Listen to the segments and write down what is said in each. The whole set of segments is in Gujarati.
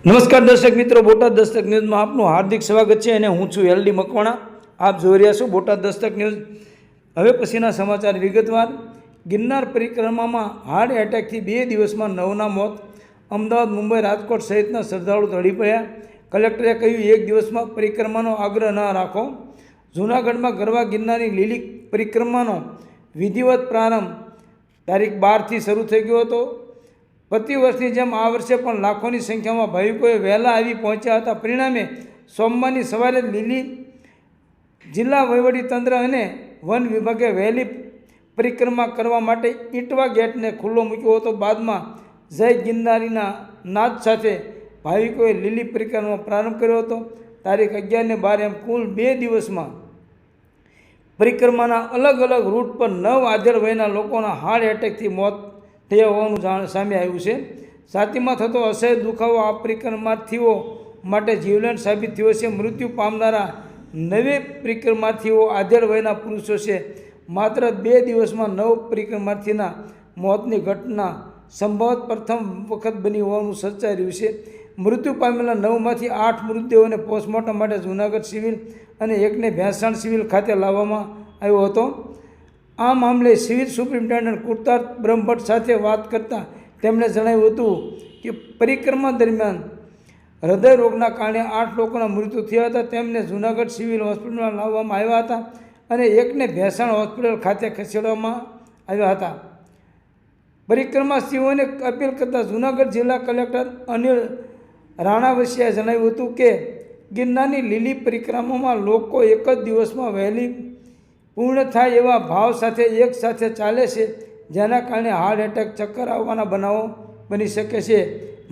નમસ્કાર દર્શક મિત્રો, બોટાદ દસ્તક ન્યૂઝમાં આપનું હાર્દિક સ્વાગત છે અને હું છું એલડી મકવાણા. આપ જોઈ રહ્યા છો બોટાદ દસ્તક ન્યૂઝ. હવે પછીના સમાચાર વિગતવાર. ગિરનાર પરિક્રમામાં હાર્ટ એટેકથી 2 દિવસમાં 9ના મોત. અમદાવાદ, મુંબઈ, રાજકોટ સહિતના શ્રદ્ધાળુ ઢળી પડ્યા. કલેક્ટરે કહ્યું 1 દિવસમાં પરિક્રમાનો આગ્રહ ન રાખો. જૂનાગઢમાં ગરવા ગિરનારની લીલી પરિક્રમાનો વિધિવત પ્રારંભ તારીખ 12થી શરૂ થઈ ગયો હતો. પ્રતિવર્ષની જેમ આ વર્ષે પણ લાખોની સંખ્યામાં ભાવિકોએ વહેલા આવી પહોંચ્યા હતા. પરિણામે સોમવારની સવારે લીલી જિલ્લા વહીવટીતંત્ર અને વન વિભાગે વહેલી પરિક્રમા કરવા માટે ઈટવા ગેટને ખુલ્લો મૂક્યો હતો. બાદમાં જય ગિરનારીના નાદ સાથે ભાવિકોએ લીલી પરિક્રમાનો પ્રારંભ કર્યો હતો. તારીખ 11 અને 12 એમ કુલ 2 દિવસમાં પરિક્રમાના અલગ અલગ રૂટ પર 9 આધેડ વયના લોકોના હાર્ટ એટેકથી મોત થયા હોવાનું સામે આવ્યું છે. છાતીમાં થતો અસહ્ય દુખાવો આ પરિક્રમાર્થીઓ માટે જીવલેણ સાબિત થયો છે. મૃત્યુ પામનારા 9 પરિક્રમાર્થીઓ આધેડ વયના પુરુષો છે. માત્ર 2 દિવસમાં 9 પરિક્રમાર્થીના મોતની ઘટના સંભવત પ્રથમ વખત બની હોવાનું સર્ચાઈ રહ્યું છે. મૃત્યુ પામેલા 9માંથી 8 મૃતદેહોને પોસ્ટમોર્ટમ માટે જૂનાગઢ સિવિલ અને એકને ભેંસાણ સિવિલ ખાતે લાવવામાં આવ્યો હતો. આ મામલે સિવિલ સુપ્રિન્ટેન્ડન્ટ કુર્તાર્થ બ્રહ્મભટ્ટ સાથે વાત કરતાં તેમણે જણાવ્યું હતું કે પરિક્રમા દરમિયાન હૃદય રોગના કારણે 8 લોકોના મૃત્યુ થયા હતા. તેમને જૂનાગઢ સિવિલ હોસ્પિટલમાં લાવવામાં આવ્યા હતા અને એકને ભેંસાણ હોસ્પિટલ ખાતે ખસેડવામાં આવ્યા હતા. પરિક્રમાર્થીઓને અપીલ કરતા જૂનાગઢ જિલ્લા કલેક્ટર અનિલ રાણાવસિયાએ જણાવ્યું હતું કે ગિરનારની લીલી પરિક્રમામાં લોકો એક જ દિવસમાં વહેલી પૂર્ણ થાય એવા ભાવ સાથે એક સાથે ચાલે છે, જેના કારણે હાર્ટ એટેક, ચક્કર આવવાના બનાવો બની શકે છે.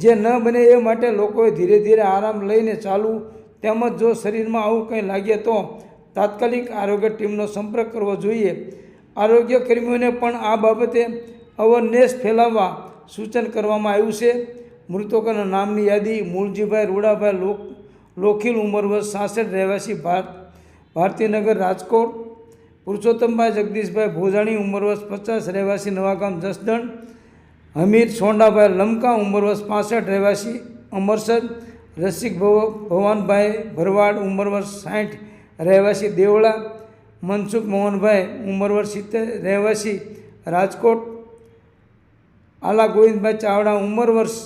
જે ન બને એ માટે લોકોએ ધીરે ધીરે આરામ લઈને ચાલવું, તેમજ જો શરીરમાં આવું કંઈ લાગે તો તાત્કાલિક આરોગ્ય ટીમનો સંપર્ક કરવો જોઈએ. આરોગ્ય કર્મીઓને પણ આ બાબતે અવેરનેસ ફેલાવવા સૂચન કરવામાં આવ્યું છે. મૃતકોના નામની યાદી: મૂળજીભાઈ રૂડાભાઈ લોખીલ, ઉંમર વર્ષ 66, રહેવાસી ભારતીનગર, રાજકોટ. પુરુષોત્તમભાઈ જગદીશભાઈ ભોજાણી, ઉંમર વર્ષ 50, રહેવાસી નવાગામ, જસદણ. હમીર સોંડાભાઈ લમકા, ઉંમર વર્ષ 65, રહેવાસી અમરસદ. રસિક ભવાનભાઈ ભરવાડ, ઉંમર વર્ષ 60, રહેવાસી દેવળા. મનસુખ મોહનભાઈ, ઉંમર વર્ષ 70, રહેવાસી રાજકોટ. આલા ગોવિંદભાઈ ચાવડા, ઉંમર વર્ષ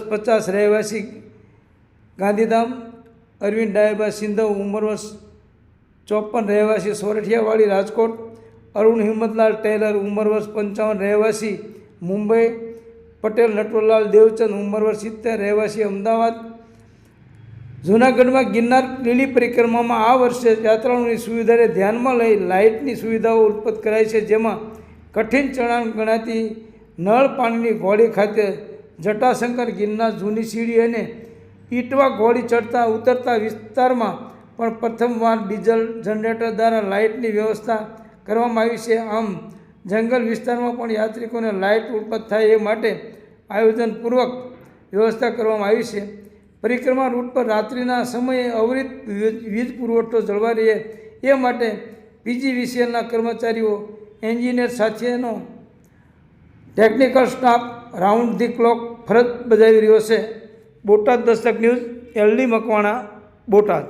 50, રહેવાસી ગાંધીધામ. અરવિંદ ડાયાભાઈ સિંધવ, ઉંમર વર્ષ 54, રહેવાસી સોરઠિયાવાડી, રાજકોટ. અરુણ હિંમતલાલ ટેલર, ઉંમર વર્ષ 55, રહેવાસી મુંબઈ. પટેલ નટવરલાલ દેવચંદ, ઉંમર વર્ષ 70, રહેવાસી અમદાવાદ. જૂનાગઢમાં ગિરનાર લીલી પરિક્રમામાં આ વર્ષે યાત્રાળુઓની સુવિધાને ધ્યાનમાં લઈ લાઇટની સુવિધાઓ ઉત્પન્ન કરાઈ છે, જેમાં કઠિન ચઢાણ ગણાતી નળ પાણીની ઘોડી ખાતે જટાશંકર, ગિરનાર જૂની સીડી અને ઈટવા ઘોડી ચડતા ઉતરતા વિસ્તારમાં પણ પ્રથમવાર ડીઝલ જનરેટર દ્વારા લાઇટની વ્યવસ્થા કરવામાં આવી છે. આમ જંગલ વિસ્તારમાં પણ યાત્રિકોને લાઇટ ઉત્પન્ન થાય એ માટે આયોજનપૂર્વક વ્યવસ્થા કરવામાં આવી છે. પરિક્રમા રૂટ પર રાત્રિના સમયે અવિરત વીજ પુરવઠો જળવાઈ રહે એ માટે પીજીવીસીએલના કર્મચારીઓ, એન્જિનિયર સાથેનો technical staff round the clock ફરજ બજાવી રહ્યો છે. Botad Dastak news, L D Makwana, Botad.